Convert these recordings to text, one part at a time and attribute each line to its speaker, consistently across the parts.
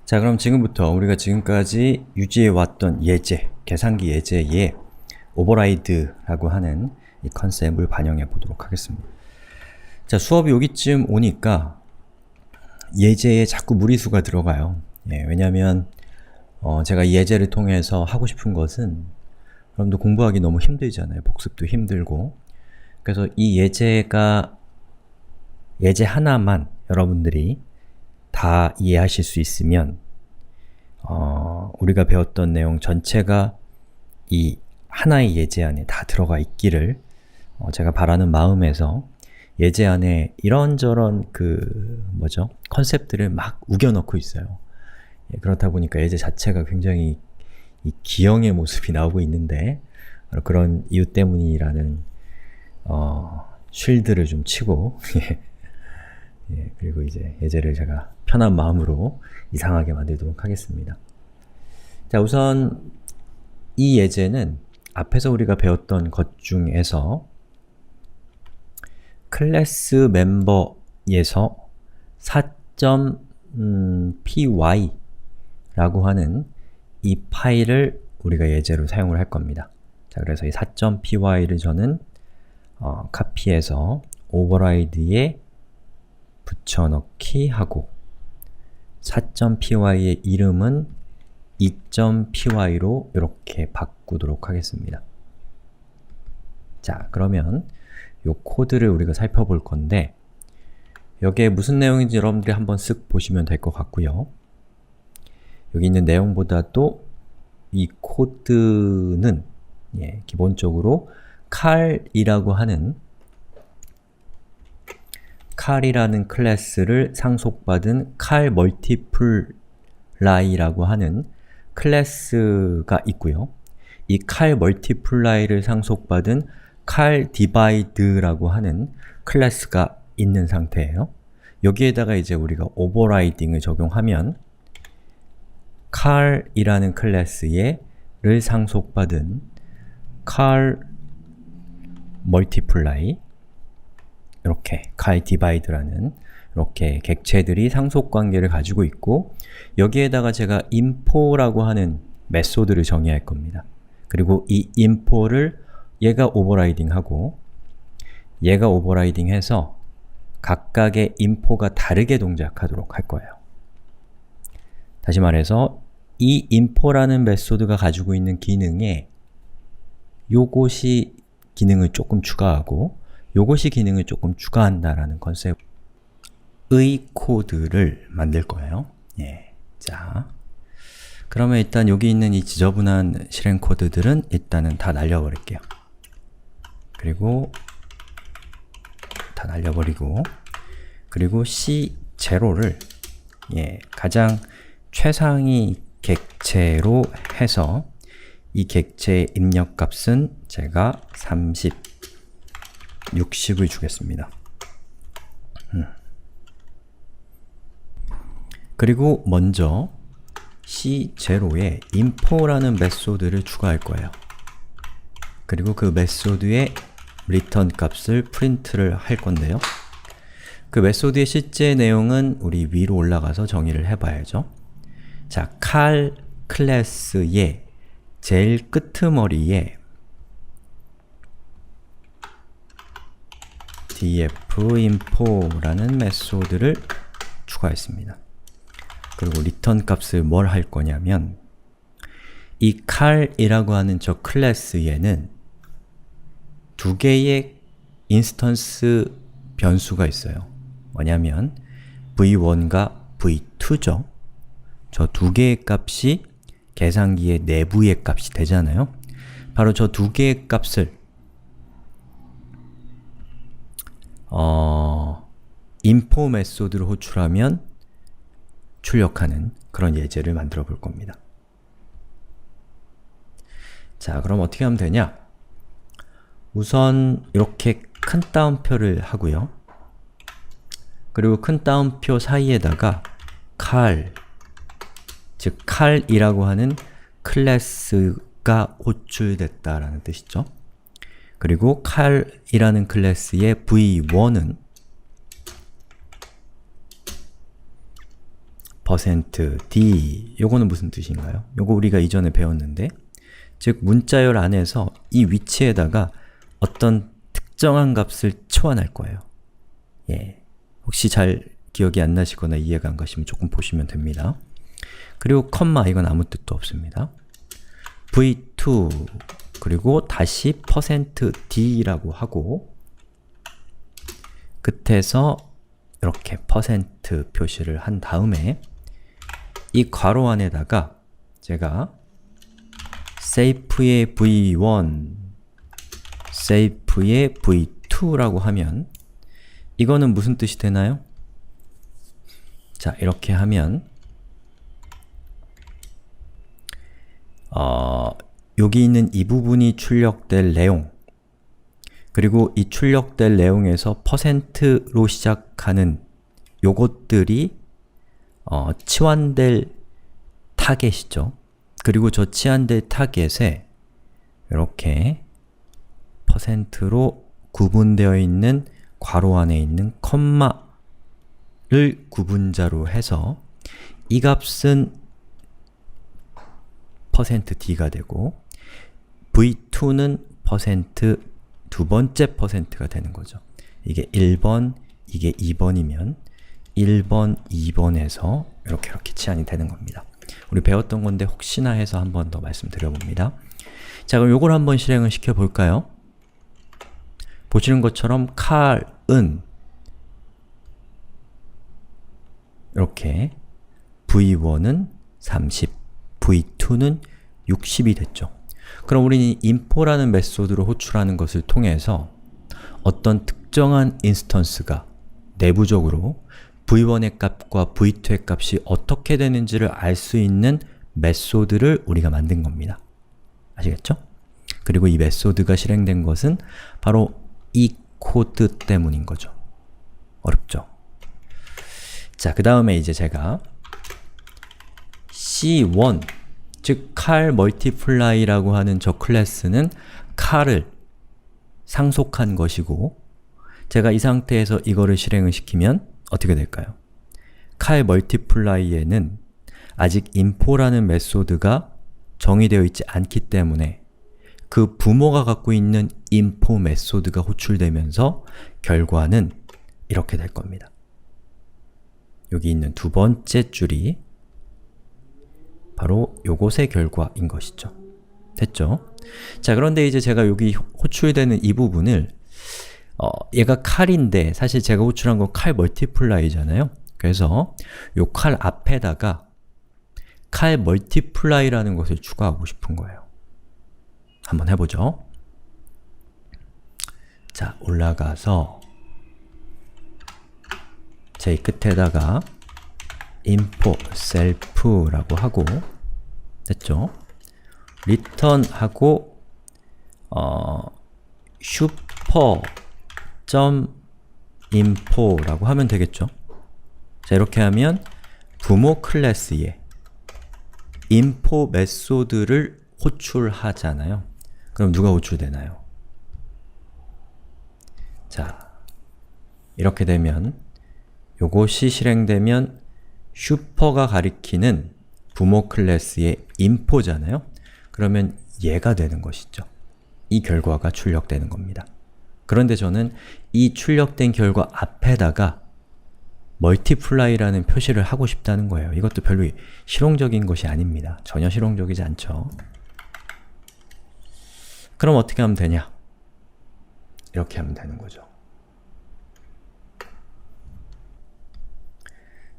Speaker 1: 자, 그럼 지금부터 우리가 지금까지 유지해왔던 예제, 계산기 예제에 오버라이드라고 하는 이 컨셉을 반영해 보도록 하겠습니다. 자, 수업이 여기쯤 오니까 예제에 자꾸 무리수가 들어가요. 왜냐면 제가 이 예제를 통해서 하고 싶은 것은 여러분들 공부하기 너무 힘들잖아요. 복습도 힘들고. 그래서 이 예제 하나만 여러분들이 다 이해하실 수 있으면 우리가 배웠던 내용 전체가 이 하나의 예제 안에 다 들어가 있기를 제가 바라는 마음에서 예제 안에 이런저런 컨셉들을 막 우겨넣고 있어요. 그렇다 보니까 예제 자체가 굉장히 이 기형의 모습이 나오고 있는데 그런 이유 때문이라는 쉴드를 좀 치고 그리고 이제 예제를 제가 편한 마음으로 이상하게 만들도록 하겠습니다. 자, 우선 이 예제는 앞에서 우리가 배웠던 것 중에서 클래스 멤버에서 4.py 라고 하는 이 파일을 우리가 예제로 사용을 할 겁니다. 자, 그래서 이 4.py를 저는 카피해서 오버라이드에 붙여넣기 하고 4.py의 이름은 2.py로 이렇게 바꾸도록 하겠습니다. 자, 그러면 이 코드를 우리가 살펴볼 건데 여기에 무슨 내용인지 여러분들이 한번 쓱 보시면 될 것 같고요. 여기 있는 내용보다도 이 코드는 기본적으로 칼이라고 하는 클래스를 상속받은 cal multiply라고 하는 클래스가 있고요. 이 cal multiply를 상속받은 cal divide라고 하는 클래스가 있는 상태예요. 여기에다가 이제 우리가 오버라이딩을 적용하면 cal이라는 클래스를 상속받은 cal multiply 이렇게 cal divide라는 이렇게 객체들이 상속관계를 가지고 있고 여기에다가 제가 info라고 하는 메소드를 정의할 겁니다. 그리고 이 info를 얘가 오버라이딩하고 얘가 오버라이딩해서 각각의 info가 다르게 동작하도록 할 거예요. 다시 말해서 이 info라는 메소드가 가지고 있는 기능에 요것이 기능을 조금 추가하고 요것이 기능을 조금 추가한다라는 컨셉의 코드를 만들 거예요. 자, 그러면 일단 여기 있는 이 지저분한 실행 코드들은 일단은 다 날려버릴게요. 그리고 다 날려버리고 그리고 C0를 가장 최상위 객체로 해서 이 객체의 입력값은 제가 30, 60을 주겠습니다. 그리고 먼저 C0에 info라는 메소드를 추가할 거예요. 그리고 그 메소드의 return 값을 프린트를 할 건데요. 그 메소드의 실제 내용은 우리 위로 올라가서 정의를 해봐야죠. 자, cal 클래스의 제일 끄트머리에 dfinfo라는 메소드를 추가했습니다. 그리고 return 값을 뭘 할 거냐면 이 cal이라고 하는 저 클래스에는 두 개의 인스턴스 변수가 있어요. 뭐냐면 v1과 v2죠. 저 두 개의 값이 계산기의 내부의 값이 되잖아요. 바로 저 두 개의 값을 info 메소드로 호출하면 출력하는 그런 예제를 만들어 볼 겁니다. 자, 그럼 어떻게 하면 되냐? 우선 이렇게 큰 따옴표를 하고요. 그리고 큰 따옴표 사이에다가 cal, 즉 cal이라고 하는 클래스가 호출됐다라는 뜻이죠. 그리고 cal이라는 클래스의 v1은 %d 요거는 무슨 뜻인가요? 요거 우리가 이전에 배웠는데 즉 문자열 안에서 이 위치에다가 어떤 특정한 값을 치환할 거예요. 예. 혹시 잘 기억이 안 나시거나 이해가 안 가시면 조금 보시면 됩니다. 그리고 컴마 이건 아무 뜻도 없습니다. v2 그리고 다시 %d라고 하고 끝에서 이렇게 % 표시를 한 다음에 이 괄호 안에다가 제가 safe의 v1, safe의 v2라고 하면 이거는 무슨 뜻이 되나요? 자, 이렇게 하면 여기 있는 이 부분이 출력될 내용 그리고 이 출력될 내용에서 %로 시작하는 요것들이 치환될 타겟이죠. 그리고 저 치환될 타겟에 이렇게 %로 구분되어 있는 괄호 안에 있는 컴마를 구분자로 해서 이 값은 %d가 되고 v2는 두 번째 %가 되는 거죠. 이게 1번, 이게 2번이면 1번, 2번에서 이렇게 치환이 되는 겁니다. 우리 배웠던 건데 혹시나 해서 한 번 더 말씀드려봅니다. 자, 그럼 요걸 한번 실행을 시켜볼까요? 보시는 것처럼 칼은 이렇게 v1은 30, v2는 60이 됐죠. 그럼 우리는 info라는 메소드로 호출하는 것을 통해서 어떤 특정한 인스턴스가 내부적으로 v1의 값과 v2의 값이 어떻게 되는지를 알 수 있는 메소드를 우리가 만든 겁니다. 아시겠죠? 그리고 이 메소드가 실행된 것은 바로 이 코드 때문인 거죠. 어렵죠? 자, 그 다음에 이제 제가 C1 즉 car multiply라고 하는 저 클래스는 car을 상속한 것이고 제가 이 상태에서 이거를 실행을 시키면 어떻게 될까요? car multiply에는 아직 info라는 메소드가 정의되어 있지 않기 때문에 그 부모가 갖고 있는 info 메소드가 호출되면서 결과는 이렇게 될 겁니다. 여기 있는 두 번째 줄이 바로 요것의 결과인 것이죠. 됐죠? 자, 그런데 이제 제가 여기 호출되는 이 부분을 얘가 칼인데 사실 제가 호출한 건 칼 멀티플라이잖아요. 그래서 요 칼 앞에다가 칼 멀티플라이라는 것을 추가하고 싶은 거예요. 한번 해보죠. 자, 올라가서 제일 끝에다가 info self라고 하고 됐죠? return하고 super.info라고 하면 되겠죠? 자, 이렇게 하면 부모 클래스에 info 메소드를 호출하잖아요. 그럼 누가 호출되나요? 자, 이렇게 되면 요것이 실행되면 슈퍼가 가리키는 부모 클래스의 info잖아요? 그러면 얘가 되는 것이죠. 이 결과가 출력되는 겁니다. 그런데 저는 이 출력된 결과 앞에다가 multiply라는 표시를 하고 싶다는 거예요. 이것도 별로 실용적인 것이 아닙니다. 전혀 실용적이지 않죠. 그럼 어떻게 하면 되냐? 이렇게 하면 되는 거죠.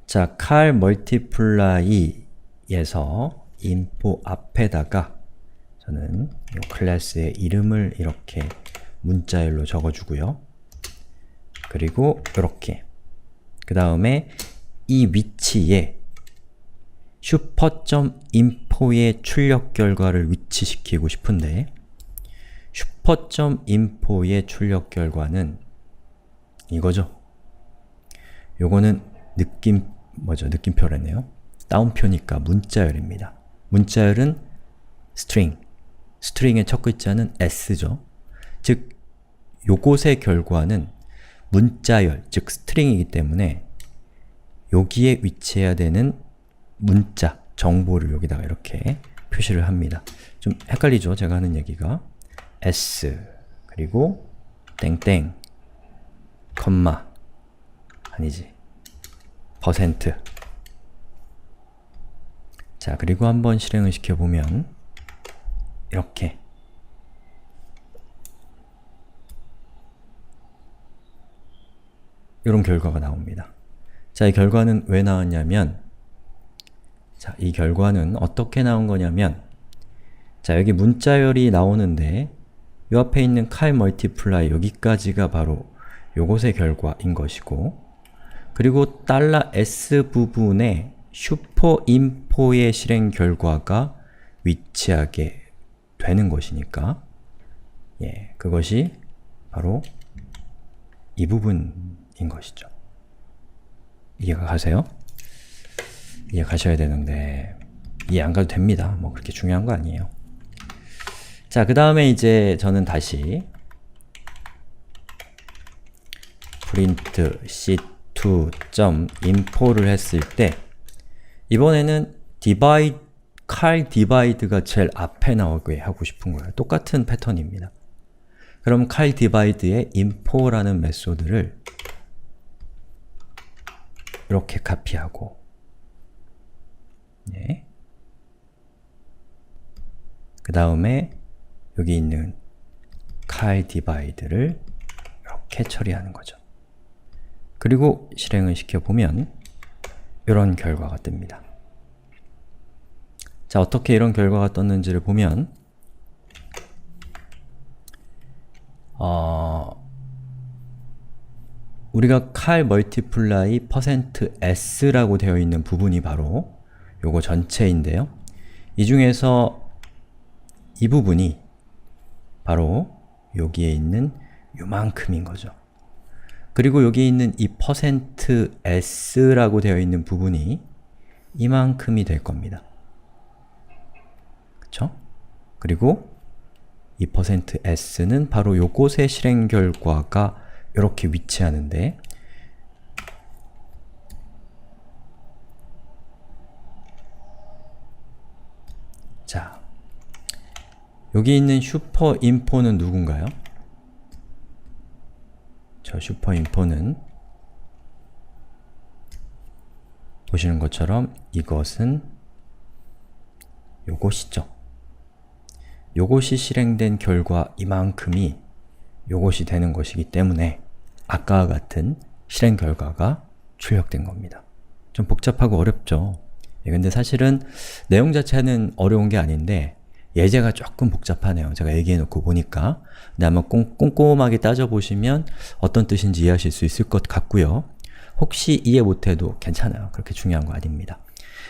Speaker 1: 자, car multiply에서 info 앞에다가 저는 이 클래스의 이름을 이렇게 문자열로 적어주고요. 그리고 이렇게 그 다음에 이 위치에 super.info의 출력 결과를 위치시키고 싶은데 super.info의 출력 결과는 이거죠. 요거는 느낌표라네요. 다운표니까 문자열입니다. 문자열은 string, string의 첫 글자는 s죠. 즉, 요것의 결과는 문자열, 즉 string이기 때문에 여기에 위치해야 되는 문자, 정보를 여기다가 이렇게 표시를 합니다. 좀 헷갈리죠? 제가 하는 얘기가. s 그리고 땡땡 컴마 아니지 퍼센트. 자, 그리고 한번 실행을 시켜보면 이렇게 이런 결과가 나옵니다. 자, 이 결과는 왜 나왔냐면, 자, 이 결과는 어떻게 나온 거냐면, 자, 여기 문자열이 나오는데 이 앞에 있는 칼 멀티플라이 여기까지가 바로 요것의 결과인 것이고, 그리고 $S 부분에 슈퍼인포의 실행 결과가 위치하게 되는 것이니까 그것이 바로 이 부분인 것이죠. 이해가 가세요? 이해 가셔야 되는데 이해 안 가도 됩니다. 뭐 그렇게 중요한 거 아니에요. 자, 그 다음에 이제 저는 다시 print c2.info를 했을 때 이번에는 car divide가 제일 앞에 나오게 하고 싶은 거예요. 똑같은 패턴입니다. 그럼 car divide의 info라는 메소드를 이렇게 카피하고 그 다음에 여기 있는 car divide를 이렇게 처리하는 거죠. 그리고 실행을 시켜보면 이런 결과가 뜹니다. 자, 어떻게 이런 결과가 떴는지를 보면 우리가 car multiply %s라고 되어 있는 부분이 바로 요거 전체인데요. 이 중에서 이 부분이 바로 여기에 있는 요만큼인 거죠. 그리고 여기 있는 이 %s라고 되어 있는 부분이 이만큼이 될 겁니다. 그쵸? 그리고 이 %s는 바로 요것의 실행 결과가 이렇게 위치하는데 자, 여기 있는 슈퍼인포는 누군가요? 저 슈퍼인포는 보시는 것처럼 이것은 요것이죠. 요것이 실행된 결과 이만큼이 요것이 되는 것이기 때문에 아까와 같은 실행 결과가 출력된 겁니다. 좀 복잡하고 어렵죠? 근데 사실은 내용 자체는 어려운 게 아닌데 예제가 조금 복잡하네요. 제가 얘기해놓고 보니까. 근데 한번 꼼꼼하게 따져보시면 어떤 뜻인지 이해하실 수 있을 것 같고요. 혹시 이해 못해도 괜찮아요. 그렇게 중요한 거 아닙니다.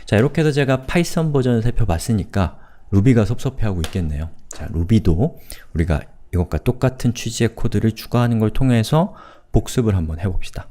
Speaker 1: 자, 이렇게 해서 제가 파이썬 버전을 살펴봤으니까 루비가 섭섭해하고 있겠네요. 자, 루비도 우리가 이것과 똑같은 취지의 코드를 추가하는 걸 통해서 복습을 한번 해봅시다.